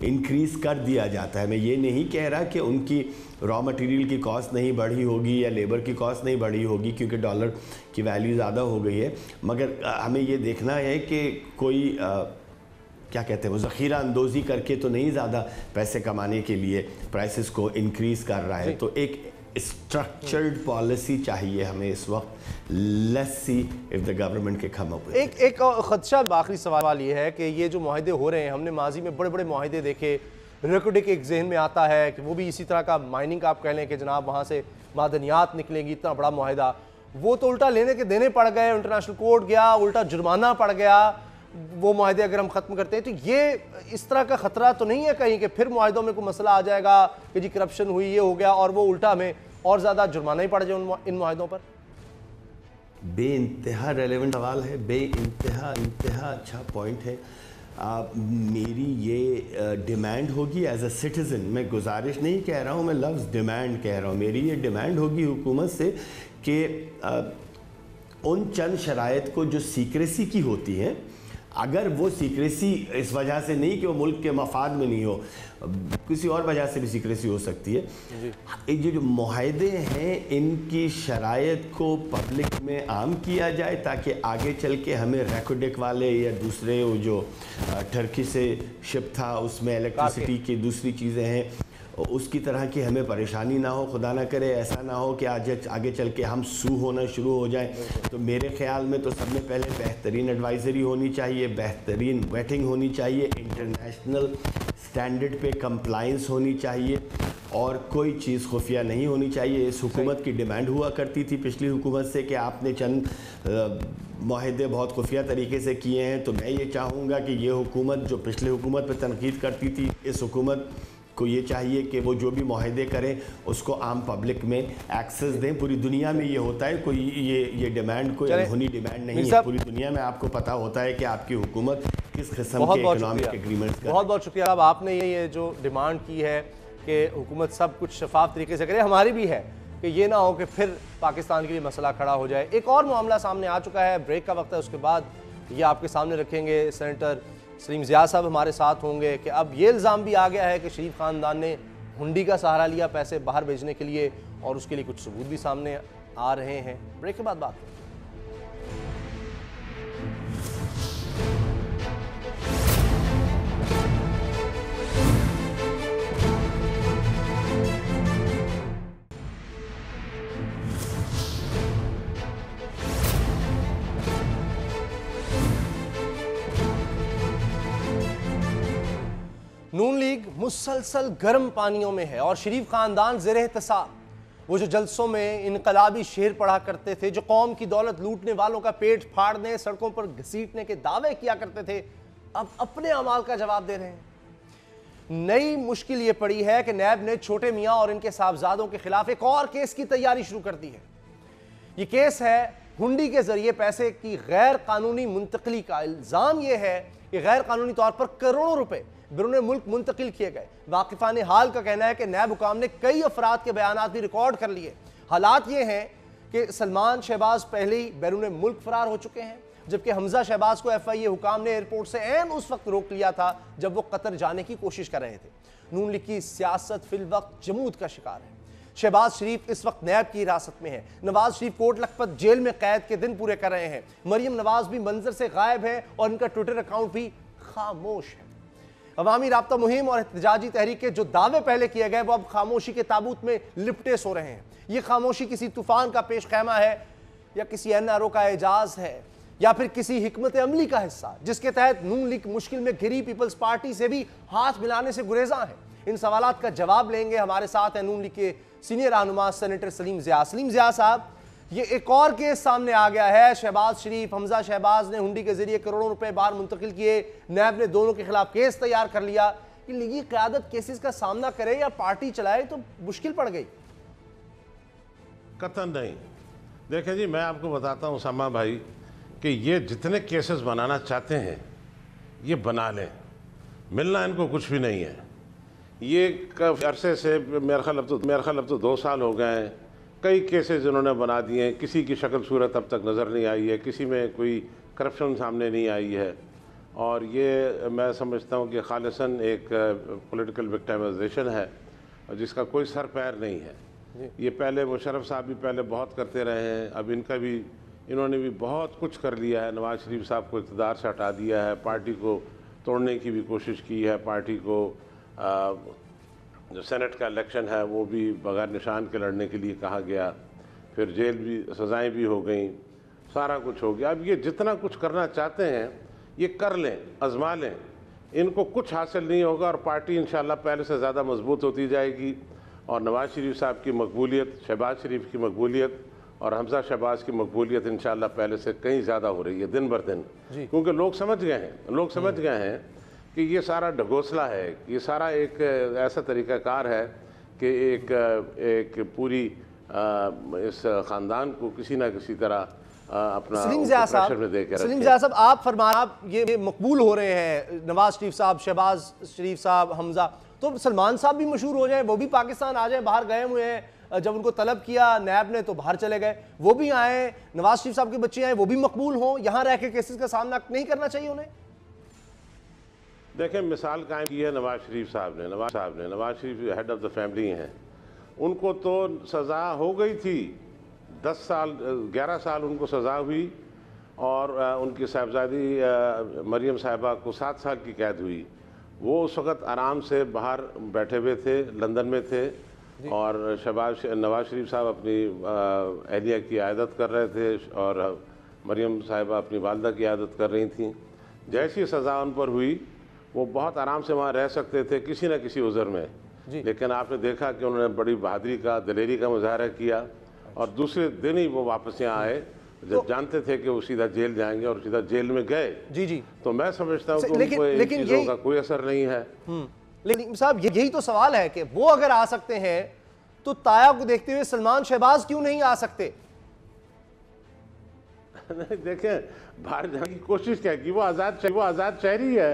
इंक्रीज़ कर दिया जाता है। मैं ये नहीं कह रहा कि उनकी रॉ मटेरियल की कॉस्ट नहीं बढ़ी होगी या लेबर की कॉस्ट नहीं बढ़ी होगी क्योंकि डॉलर की वैल्यू ज़्यादा हो गई है, मगर हमें ये देखना है कि कोई क्या कहते हैं वो ज़ख़ीरा अंदोज़ी करके तो नहीं ज़्यादा पैसे कमाने के लिए प्राइसेस को इंक्रीज़ कर रहा है। तो एक स्ट्रक्चर्ड पॉलिसी चाहिए हमें इस वक्त। Let's see if the government के कम अप। एक खदशा, आखिरी सवाल ये है कि ये जो मुआहदे हो रहे हैं, हमने माजी में बड़े बड़े मुआहदे देखे, रिकॉर्डिक एक जहन में आता है कि वो भी इसी तरह का माइनिंग का आप कह लें कि जनाब वहाँ से मादनियात निकलेंगी, इतना बड़ा मुआहदा, वो तो उल्टा लेने के देने पड़ गए, इंटरनेशनल कोर्ट गया, उल्टा जुर्माना पड़ गया। वो मुआहदे अगर हम ख़त्म करते हैं तो ये इस तरह का ख़तरा तो नहीं है कहीं कि फिर मुआहदों में कोई मसला आ जाएगा कि जी करप्शन हुई, ये हो गया, और वो उल्टा हमें और ज़्यादा जुर्माना ही पड़ जाए इन मुआहदों पर? बेइंतहा रेलेवेंट सवाल है, बेइंतहा अच्छा पॉइंट है। मेरी ये डिमांड होगी एज अ सिटीज़न, मैं गुजारिश नहीं कह रहा हूँ, मैं लफ्ज़ डिमांड कह रहा हूँ, मेरी ये डिमांड होगी हुकूमत से कि उन चंद शराइत को जो सीक्रेसी की होती हैं, अगर वो सीक्रेसी इस वजह से नहीं कि वो मुल्क के मफाद में नहीं हो, किसी और वजह से भी सीक्रेसी हो सकती है, ये जो मुआहदे हैं इनकी शराइत को पब्लिक में आम किया जाए ताकि आगे चल के हमें रेकोडिक वाले या दूसरे वो जो टर्की से शिप था उसमें इलेक्ट्रिसिटी की दूसरी चीज़ें हैं उसकी तरह की हमें परेशानी ना हो। खुदा ना करे ऐसा ना हो कि आज आगे चल के हम सू होना शुरू हो जाएं। तो मेरे ख्याल में तो सबसे पहले बेहतरीन एडवाइज़री होनी चाहिए, बेहतरीन वेटिंग होनी चाहिए, इंटरनेशनल स्टैंडर्ड पे कंप्लाइंस होनी चाहिए और कोई चीज़ खुफिया नहीं होनी चाहिए। इस हुकूमत की डिमांड हुआ करती थी पिछली हुकूमत से कि आपने चंद मुआहदे बहुत खुफिया तरीके से किए हैं, तो मैं ये चाहूँगा कि ये हुकूमत जो पिछली हुकूमत पर तनकीद करती थी, इस हुकूमत को ये चाहिए कि वो जो भी मुआहदे करें उसको आम पब्लिक में एक्सेस दें। पूरी दुनिया में ये होता है, कोई ये डिमांड कोई अनहोनी डिमांड नहीं है, पूरी दुनिया में आपको पता होता है कि आपकी हुकूमत किस किस्म के इकोनॉमिक एग्रीमेंट्स कर। बहुत बहुत शुक्रिया। अब आपने ये जो डिमांड की है कि हुकूमत सब कुछ शफाफ तरीके से करे, हमारी भी है कि ये ना हो कि फिर पाकिस्तान के लिए मसला खड़ा हो जाए। एक और मामला सामने आ चुका है, ब्रेक का वक्त है, उसके बाद ये आपके सामने रखेंगे। सेनेटर सलीम ज़िया साहब हमारे साथ होंगे कि अब ये इल्ज़ाम भी आ गया है कि शरीफ ख़ानदान ने हुंडी का सहारा लिया पैसे बाहर भेजने के लिए, और उसके लिए कुछ सबूत भी सामने आ रहे हैं। ब्रेक के बाद बात करें। नून लीग मुसलसल गर्म पानियों में है और शरीफ खानदान ज़ेर एहतसाब। वो जो जलसों में इनकलाबी शेर पढ़ा करते थे, जो कौम की दौलत लूटने वालों का पेट फाड़ने, सड़कों पर घसीटने के दावे किया करते थे, अब अपने अमाल का जवाब दे रहे हैं। नई मुश्किल ये पड़ी है कि नैब ने छोटे मियाँ और इनके साहबजादों के खिलाफ एक और केस की तैयारी शुरू कर दी है। ये केस है हुंडी के जरिए पैसे की गैर कानूनी मुंतकली का। इल्ज़ाम यह है कि गैर कानूनी तौर पर करोड़ों रुपए बिरून मुल्क मुंतकिल किए गए। वाकिफान हाल का कहना है कि नैब हुकाम ने कई अफराद के बयानात भी रिकॉर्ड कर लिए। हालात ये हैं कि सलमान शहबाज पहले ही बैरून मुल्क फरार हो चुके हैं, जबकि हमजा शहबाज को FIA हुकाम ने एयरपोर्ट से ऐन उस वक्त रोक लिया था जब वो कतर जाने की कोशिश कर रहे थे। नून लीग की सियासत फिल वक्त जमूद का शिकार है। शहबाज शरीफ इस वक्त नैब की हिरासत में है। नवाज शरीफ कोट लखपत जेल में कैद के दिन पूरे कर रहे हैं। मरियम नवाज भी मंजर से गायब है और इनका ट्विटर अकाउंट भी खामोश है। अवामी राब्ता मुहिम और एहतजाजी तहरीक के जो दावे पहले किए गए वो अब खामोशी के ताबूत में लिपटे सो रहे हैं। ये खामोशी किसी तूफान का पेश खैमा है या किसी NRO का एजाज है या फिर किसी हिकमत अमली का हिस्सा जिसके तहत नून लीग मुश्किल में घिरी पीपल्स पार्टी से भी हाथ मिलाने से गुरेजा है। इन सवालात का जवाब लेंगे। हमारे साथ हैं नून लीग के सीनियर रहनुमा सेनेटर सलीम ज़िया। सलीम ज़िया साहब, ये एक और केस सामने आ गया है। शहबाज शरीफ, हमजा शहबाज ने हुंडी के जरिए करोड़ों रुपए बाहर मुंतकिल किए। नैब ने दोनों के खिलाफ केस तैयार कर लिया। कि लीगी क़यादत केसेस का सामना करे या पार्टी चलाए तो मुश्किल पड़ गई। कतई नहीं। देखें जी, मैं आपको बताता हूँ उसामा भाई कि ये जितने केसेस बनाना चाहते हैं ये बना लें, मिलना इनको कुछ भी नहीं है। ये अरसे से मेरे ख्याल अब तो 2 साल हो गए हैं, कई केसेस इन्होंने बना दिए हैं। किसी की शक्ल सूरत अब तक नज़र नहीं आई है, किसी में कोई करप्शन सामने नहीं आई है। और ये मैं समझता हूँ कि खालिसन एक पॉलिटिकल विक्टिमाइजेशन है जिसका कोई सर पैर नहीं है। ये पहले मुशर्रफ साहब भी पहले बहुत करते रहे हैं, अब इन्होंने भी बहुत कुछ कर लिया है। नवाज शरीफ साहब को इक़्तिदार से हटा दिया है, पार्टी को तोड़ने की भी कोशिश की है, पार्टी को जो सेनेट का इलेक्शन है वो भी बगैर निशान के लड़ने के लिए कहा गया, फिर जेल भी, सज़ाएँ भी हो गई, सारा कुछ हो गया। अब ये जितना कुछ करना चाहते हैं ये कर लें, आजमा लें, इनको कुछ हासिल नहीं होगा और पार्टी इंशाल्लाह पहले से ज़्यादा मजबूत होती जाएगी। और नवाज शरीफ साहब की मकबूलियत, शहबाज शरीफ की मकबूलियत और हमजा शहबाज की मकबूलियत इंशाल्लाह पहले से कहीं ज़्यादा हो रही है दिन बर दिन, क्योंकि लोग समझ गए हैं कि ये सारा ढगोसला है, ये सारा एक ऐसा तरीक़ाकार है कि एक पूरी इस ख़ानदान को किसी ना किसी तरह अपना प्रेशर में देकर। सलीम ज़िया साहब, आप फरमा, आप ये मकबूल हो रहे हैं, नवाज शरीफ साहब, शहबाज शरीफ साहब, हमजा, तो सलमान साहब भी मशहूर हो जाए, वो भी पाकिस्तान आ जाए। बाहर गए हुए हैं, जब उनको तलब किया नैब ने तो बाहर चले गए, वो भी आए। नवाज शरीफ साहब के बच्चे आए, वो भी मकबूल हों, यहाँ रह के केसेस का सामना नहीं करना चाहिए उन्हें। देखें, मिसाल कायम की है नवाज शरीफ साहब ने। Nawaz Sharif head of the family हैं, उनको तो सज़ा हो गई थी, 11 साल उनको सज़ा हुई और उनकी साहबजादी मरियम साहिबा को 7 साल की कैद हुई। वो उस वक़्त आराम से बाहर बैठे हुए थे, लंदन में थे, और नवाज शरीफ साहब अपनी अहलिया की आदत कर रहे थे और मरियम साहिबा अपनी वालदा की आदत कर रही थी। जैसी सज़ा उन पर हुई वो बहुत आराम से वहाँ रह सकते थे किसी न किसी उज़र में, लेकिन आपने देखा कि उन्होंने बड़ी बहादुरी का, दिलेरी का मुजाहरा किया और दूसरे दिन ही वो वापस यहाँ आए जब जानते थे कि वो सीधा जेल जाएंगे और सीधा जेल में गए। जी। तो मैं समझता हूँ कि उनको इन चीज़ों का कोई असर नहीं है। लेकिन साहब यही तो सवाल है कि वो अगर आ सकते हैं तो ताया को देखते हुए सलमान शहबाज क्यों नहीं आ सकते? नहीं, देखें, बाहर जाने की कोशिश क्या की, वो आज़ाद शहरी है,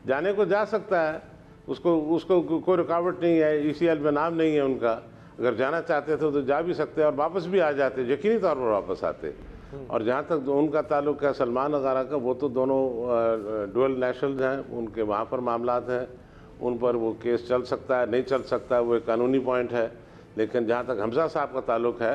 जाने को जा सकता है, उसको कोई रुकावट नहीं है। ECL में नाम नहीं है उनका, अगर जाना चाहते थे तो जा भी सकते और वापस भी आ जाते, यकीनी तौर पर वापस आते। और जहाँ तक उनका ताल्लुक है सलमान वगैरह का, वो तो दोनों डुअल नेशनल हैं, उनके वहाँ पर मामलात हैं, उन पर वो केस चल सकता है, नहीं चल सकता, वो एक कानूनी पॉइंट है। लेकिन जहाँ तक हमजा साहब का ताल्लुक है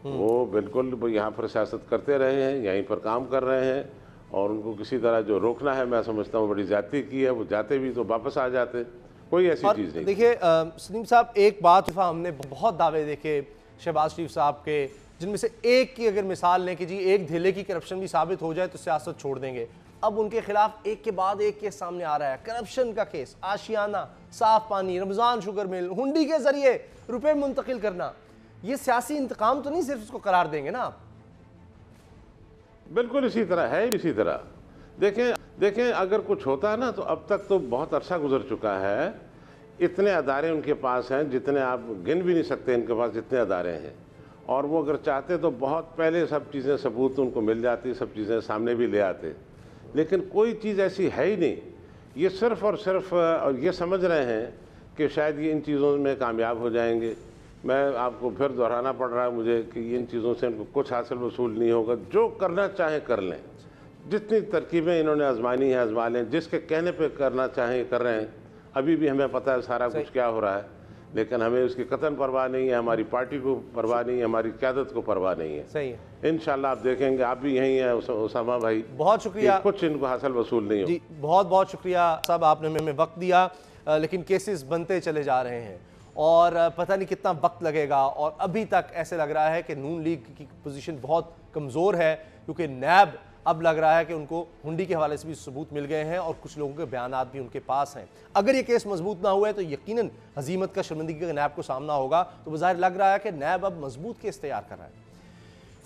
वो बिल्कुल यहाँ पर सियासत करते रहे हैं, यहीं पर काम कर रहे हैं और उनको किसी तरह जो रोकना है मैं समझता हूँ बड़ी ज़्यादती की है। वो जाते भी तो वापस आ जाते, कोई ऐसी चीज़ नहीं। देखिए सलीम साहब, एक बात हमने बहुत दावे देखे शहबाज शरीफ साहब के, जिनमें से एक की अगर मिसाल लें कि जी एक ढेले की करप्शन भी साबित हो जाए तो सियासत छोड़ देंगे। अब उनके खिलाफ एक के बाद एक केस सामने आ रहा है। करप्शन का केस, आशियाना, साफ पानी, रमजान शुगर मिल, हुंडी के जरिए रुपए मुंतकिल करना, ये सियासी इंतकाम तो नहीं सिर्फ उसको करार देंगे ना आप? बिल्कुल इसी तरह है। इसी तरह देखें अगर कुछ होता है ना तो अब तक तो बहुत अरसा गुजर चुका है, इतने अदारे उनके पास हैं जितने आप गिन भी नहीं सकते, इनके पास जितने अदारे हैं। और वो अगर चाहते तो बहुत पहले सब चीज़ें सबूत उनको मिल जाती, सब चीज़ें सामने भी ले आते, लेकिन कोई चीज़ ऐसी है ही नहीं। ये सिर्फ़ और सिर्फ ये समझ रहे हैं कि शायद ये इन चीज़ों में कामयाब हो जाएंगे, मैं आपको फिर दोहराना पड़ रहा है मुझे कि इन चीज़ों से इनको कुछ हासिल वसूल नहीं होगा। जो करना चाहें कर लें, जितनी तरकीबें इन्होंने आजमानी है आजमा लें, जिसके कहने पे करना चाहें कर रहे हैं। अभी भी हमें पता है सारा कुछ क्या हो रहा है, लेकिन हमें उसकी कतन परवाह नहीं है, हमारी पार्टी को परवाह नहीं है, हमारी क़यादत को परवाह नहीं है। सही है। इंशाल्लाह आप देखेंगे, आप भी यहीं हैं उसामा भाई, बहुत शुक्रिया। कुछ इनको हासिल वसूल नहीं हो। जी बहुत बहुत शुक्रिया साहब, आपने हमें वक्त दिया, लेकिन केसेस बनते चले जा रहे हैं और पता नहीं कितना वक्त लगेगा। और अभी तक ऐसे लग रहा है कि नून लीग की पोजीशन बहुत कमज़ोर है, क्योंकि नैब अब लग रहा है कि उनको हुंडी के हवाले से भी सबूत मिल गए हैं और कुछ लोगों के बयानात भी उनके पास हैं। अगर ये केस मजबूत ना हुआ है तो यकीनन हजीमत का, शर्मिंदगी का नैब को सामना होगा। तो बज़ाहिर लग रहा है कि नैब अब मजबूत केस तैयार कर रहा है।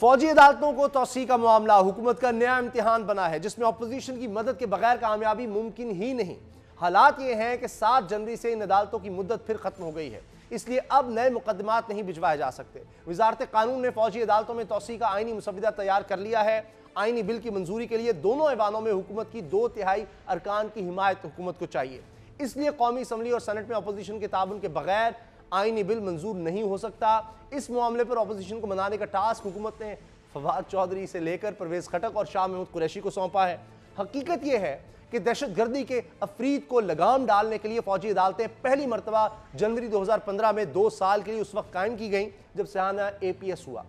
फौजी अदालतों को तौसी का मामला हुकूमत का नया इम्तिहान बना है, जिसमें अपोजिशन की मदद के बगैर कामयाबी मुमकिन ही नहीं। हालात ये हैं कि 7 जनवरी से इन अदालतों की मुद्दत फिर खत्म हो गई है, इसलिए अब नए मुकदमात नहीं भिजवाए जा सकते। वजारत कानून ने फौजी अदालतों में तौसी का आईनी मुसविदा तैयार कर लिया है। आईनी बिल की मंजूरी के लिए दोनों ऐवानों में हुकूमत की 2/3 अरकान की हिमायत हुकूमत को चाहिए। इसलिए कौमी असम्बली और सेनेट में अपोजिशन के ताबन के बगैर आईनी बिल मंजूर नहीं हो सकता। इस मामले पर अपोजिशन को मनाने का टास्क हुकूमत ने फवाद चौधरी से लेकर परवेज खटक और शाह महमूद कुरैशी को सौंपा है। हकीकत यह है कि दहशत गर्दी के अफरीद को लगाम डालने के लिए फौजी अदालतें पहली मरतबा जनवरी 2015 में 2 साल के लिए उस वक्त कायम की गई जब सयाना APS हुआ,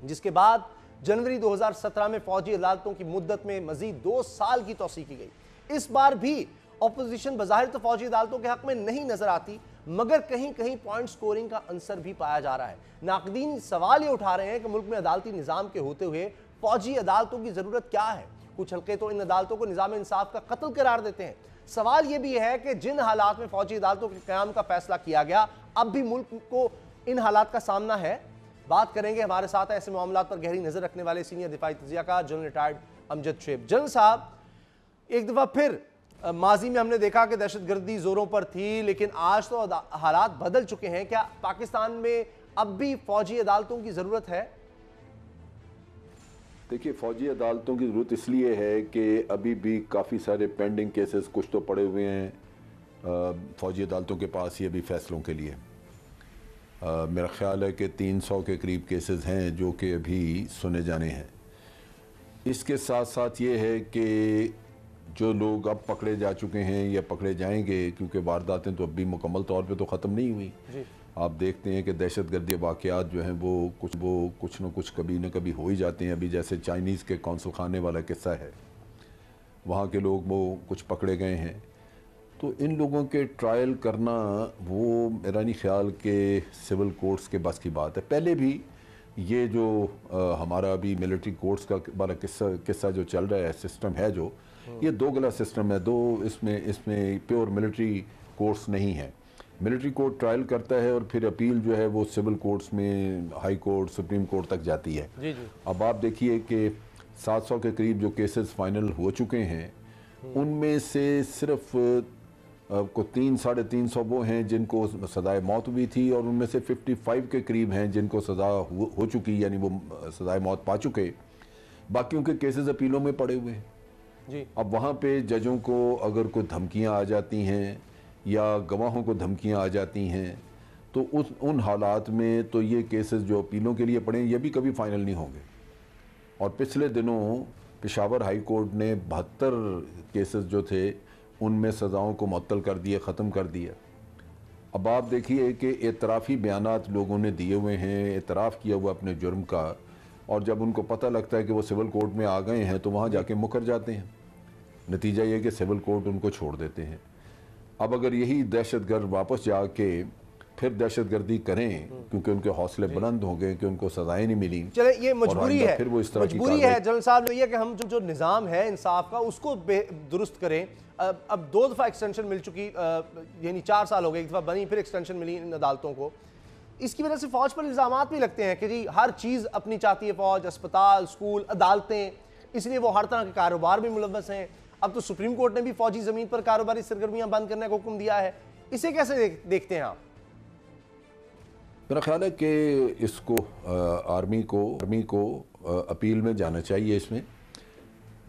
जिसके बाद जनवरी 2017 में फौजी अदालतों की मुद्दत में मजीद 2 साल की तौसी की गई। इस बार भी अपोजिशन बज़ाहिर तो फौजी अदालतों के हक में नहीं नजर आती, मगर कहीं कहीं पॉइंट स्कोरिंग का अंसर भी पाया जा रहा है। नाकदीन सवाल ये उठा रहे हैं कि मुल्क में अदालती निज़ाम के होते हुए फौजी अदालतों की ज़रूरत क्या है। कुछ हल्के तो इन अदालतों को निज़ाम इंसाफ का कत्ल करार देते हैं। सवाल यह भी है कि जिन हालात में फौजी अदालतों के क़याम का फैसला किया गया, अब भी मुल्क को इन हालात का सामना है। बात करेंगे, हमारे साथ ऐसे मामलात पर गहरी नजर रखने वाले सीनियर दिफाई तज्ज़ियाकार general retired Amjad Shoaib. General साहब, एक दफ़ा फिर माजी में हमने देखा कि दहशत गर्दी जोरों पर थी, लेकिन आज तो हालात बदल चुके हैं। क्या पाकिस्तान में अब भी फौजी अदालतों की ज़रूरत है? देखिए, फ़ौजी अदालतों की ज़रूरत इसलिए है कि अभी भी काफ़ी सारे पेंडिंग केसेस कुछ तो पड़े हुए हैं फ़ौजी अदालतों के पास ही अभी फ़ैसलों के लिए। मेरा ख़्याल है कि 300 के करीब केसेस हैं जो कि अभी सुने जाने हैं। इसके साथ साथ ये है कि जो लोग अब पकड़े जा चुके हैं या पकड़े जाएंगे, क्योंकि वारदातें तो अभी मुकम्मल तौर पे तो ख़त्म नहीं हुई। आप देखते हैं कि दहशत गर्दी वाक़यात जो हैं वो कुछ न कुछ कभी न कभी हो ही जाते हैं। अभी जैसे चाइनीज़ के कौंसल खाने वाला किस्सा है, वहाँ के लोग वो कुछ पकड़े गए हैं, तो इन लोगों के ट्रायल करना वो मेरा नहीं ख्याल कि सिविल कोर्ट्स के बस की बात है। पहले भी ये जो हमारा अभी मिलिट्री कोर्ट्स का वाला किस्सा जो चल रहा है, सिस्टम है जो, ये दो गला सिस्टम है। इसमें प्योर मिलिट्री कोर्ट्स नहीं है। मिलिट्री कोर्ट ट्रायल करता है और फिर अपील जो है वो सिविल कोर्ट्स में, हाई कोर्ट, सुप्रीम कोर्ट तक जाती है। जी जी। अब आप देखिए कि 700 के करीब जो केसेस फाइनल हो चुके हैं, उनमें से सिर्फ को 300-350 वो हैं जिनको सज़ाए मौत हुई थी, और उनमें से 55 के करीब हैं जिनको सज़ा हो चुकी, यानी वो सज़ाए मौत पा चुके। बाकियों के केसेस अपीलों में पड़े हुए हैं जी। अब वहाँ पे जजों को अगर कोई धमकियाँ आ जाती हैं या गवाहों को धमकियाँ आ जाती हैं, तो उन हालात में तो ये केसेस जो अपीलों के लिए पड़े, ये भी कभी फाइनल नहीं होंगे। और पिछले दिनों पेशावर हाई कोर्ट ने 72 केसेस जो थे उनमें सज़ाओं को मुअत्तल कर दिए, ख़त्म कर दिया। अब आप देखिए कि एतराफ़ी बयानात लोगों ने दिए हुए हैं, एतराफ़ किया हुआ अपने जुर्म का, और जब उनको पता लगता है कि वो सिविल कोर्ट में आ गए हैं तो वहाँ जाके मुकर जाते हैं। नतीजा ये कि सिविल कोर्ट उनको छोड़ देते हैं। अब अगर यही दहशतगर्द वापस जाके फिर दहशतगर्दी करें, क्योंकि उनके हौसले बुलंद हो गए कि उनको सजाएं नहीं मिली, चले ये मजबूरी है, फिर वो इस तरह मजबूरी है जनरल साहब ये कि हम जो निज़ाम है इंसाफ का उसको दुरुस्त करें। अब 2 दफ़ा एक्सटेंशन मिल चुकी, यानी 4 साल हो गए, एक दफ़ा बनी फिर एक्सटेंशन मिली इन अदालतों को। इसकी वजह से फ़ौज पर इल्ज़ामात भी लगते हैं कि जी हर चीज़ अपनी चाहती है फ़ौज, अस्पताल, स्कूल, अदालतें, इसलिए वो हर तरह के कारोबार में मुलव्वस हैं। अब तो सुप्रीम कोर्ट ने भी फौजी ज़मीन पर कारोबारी सरगर्मियाँ बंद करने का हुक्म दिया है। इसे कैसे देखते हैं आप? मेरा ख्याल है कि इसको आर्मी को अपील में जाना चाहिए। इसमें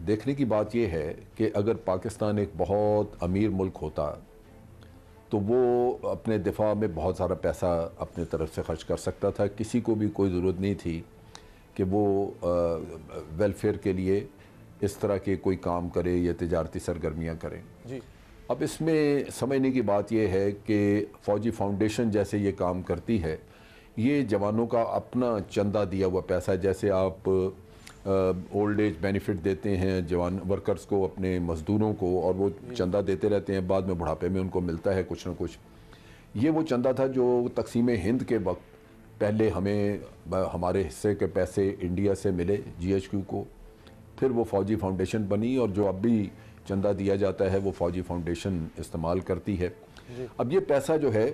देखने की बात यह है कि अगर पाकिस्तान एक बहुत अमीर मुल्क होता तो वो अपने दिफा में बहुत सारा पैसा अपने तरफ से खर्च कर सकता था। किसी को भी कोई ज़रूरत नहीं थी कि वो वेलफेयर के लिए इस तरह के कोई काम करे या तिजारती सरगर्मियाँ करें जी। अब इसमें समझने की बात यह है कि फ़ौजी फाउंडेशन जैसे ये काम करती है, ये जवानों का अपना चंदा दिया हुआ पैसा है। जैसे आप ओल्ड एज बेनिफिट देते हैं जवान वर्कर्स को, अपने मज़दूरों को, और वो चंदा देते रहते हैं, बाद में बुढ़ापे में उनको मिलता है कुछ ना कुछ। ये वो चंदा था जो तकसीम हिंद के वक्त पहले हमें हमारे हिस्से के पैसे इंडिया से मिले GHQ को, फिर वो फ़ौजी फाउंडेशन बनी, और जो अब भी चंदा दिया जाता है वो फ़ौजी फाउंडेशन इस्तेमाल करती है। अब ये पैसा जो है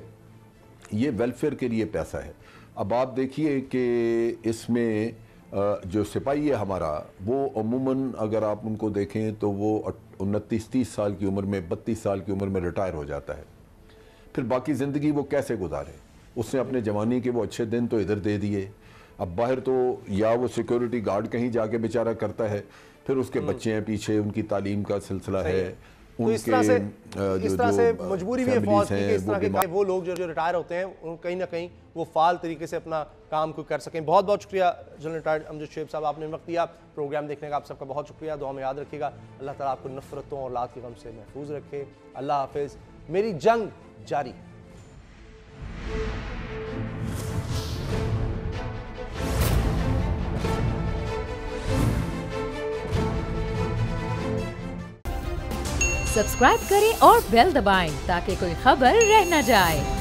ये वेलफेयर के लिए पैसा है। अब आप देखिए कि इसमें जो सिपाही है हमारा, वो अमूमन अगर आप उनको देखें तो वो 29-30 साल की उम्र में, 32 साल की उम्र में रिटायर हो जाता है। फिर बाकी ज़िंदगी वो कैसे गुजारे? उसने अपने जवानी के वो अच्छे दिन तो इधर दे दिए, अब बाहर तो या वो सिक्योरिटी गार्ड कहीं जाके बेचारा करता है, फिर उसके बच्चे हैं पीछे, उनकी तालीम का सिलसिला है, तो इस तरह से मजबूरी भी है फौज की कि इस तरह के वो लोग जो रिटायर होते हैं कहीं ना कहीं वो फाल तरीके से अपना काम को कर सकें। बहुत बहुत शुक्रिया जनरल रिटायर्ड अमजद शुएब साहब, आपने वक्त दिया प्रोग्राम देखने का, आप सबका बहुत शुक्रिया। दुआ में याद रखिएगा, अल्लाह ताला आपको नफरतों और औलाद के गम से महफूज रखे। अल्लाह हाफिज़। मेरी जंग जारी। सब्सक्राइब करें और बेल दबाएं ताकि कोई खबर रह न जाए।